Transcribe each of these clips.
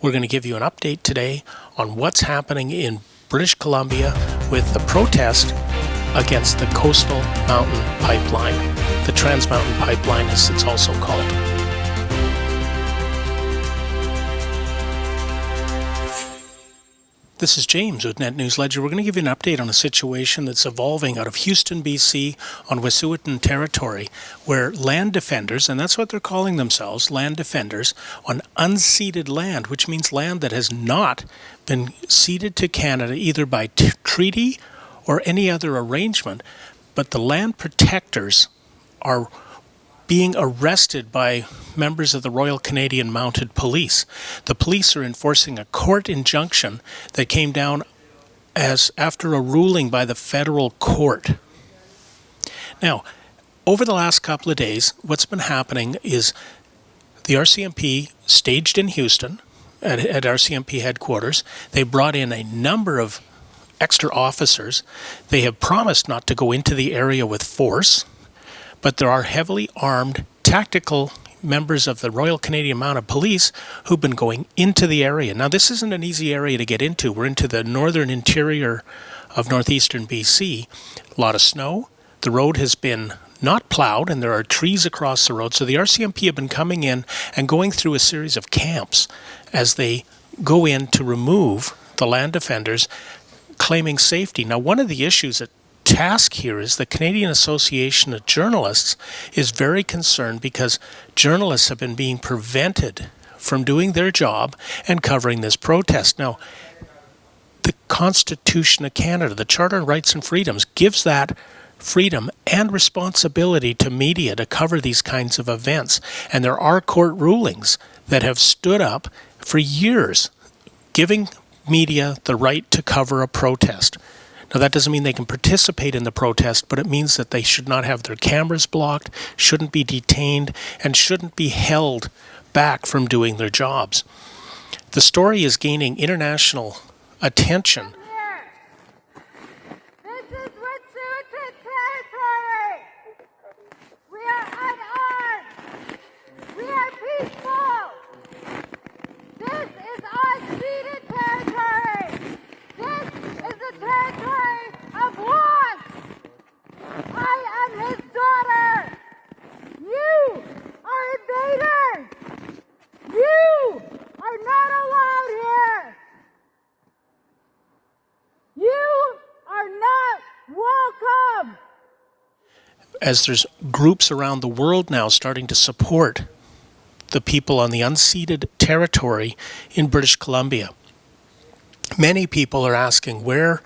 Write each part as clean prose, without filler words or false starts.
We're going to give you an update today on what's happening in British Columbia with the protest against the Coastal Mountain Pipeline, the Trans Mountain Pipeline as it's also called. This is James with Net News Ledger. We're going to give you an update on a situation that's evolving out of Houston, BC on Wet'suwet'en territory, where land defenders, and that's what they're calling themselves, land defenders, on unceded land, which means land that has not been ceded to Canada either by treaty or any other arrangement, but the land protectors are being arrested by members of the Royal Canadian Mounted Police. The police are enforcing a court injunction that came down as after a ruling by the federal court. Now, over the last couple of days, what's been happening is the RCMP staged in Houston at RCMP headquarters. They brought in a number of extra officers. They have promised not to go into the area with force, but there are heavily armed tactical members of the Royal Canadian Mounted Police who've been going into the area. Now, this isn't an easy area to get into. We're into the northern interior of northeastern BC. A lot of snow. The road has been not plowed, and there are trees across the road. So the RCMP have been coming in and going through a series of camps as they go in to remove the land defenders, claiming safety. Now, one of the issues at task here is the Canadian Association of Journalists is very concerned because journalists have been being prevented from doing their job and covering this protest. Now, the Constitution of Canada, the Charter of Rights and Freedoms, gives that freedom and responsibility to media to cover these kinds of events. And there are court rulings that have stood up for years, giving media the right to cover a protest. Now, that doesn't mean they can participate in the protest, but it means that they should not have their cameras blocked, shouldn't be detained, and shouldn't be held back from doing their jobs. The story is gaining international attention. This is Wet'suwet'en territory. We are unarmed. We are peaceful. This is unceded territory. This is the territory of loss. I am his daughter. You are invaders. You are not allowed here. You are not welcome. As there's groups around the world now starting to support the people on the unceded territory in British Columbia. Many people are asking, where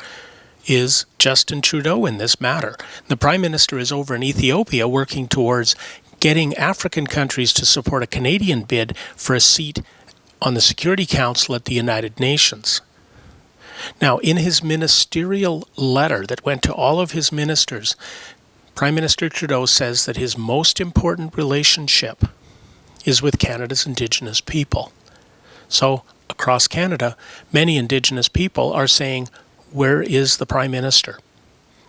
is Justin Trudeau in this matter? The Prime Minister is over in Ethiopia working towards getting African countries to support a Canadian bid for a seat on the Security Council at the United Nations. Now, in his ministerial letter that went to all of his ministers, Prime Minister Trudeau says that his most important relationship is with Canada's Indigenous people. So, across Canada, many Indigenous people are saying, where is the Prime Minister?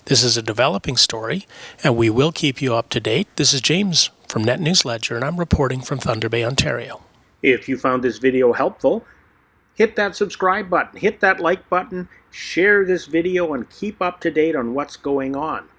This is a developing story, and we will keep you up to date. This is James from Net News Ledger, and I'm reporting from Thunder Bay, Ontario. If you found this video helpful, hit that subscribe button, hit that like button, share this video, and keep up to date on what's going on.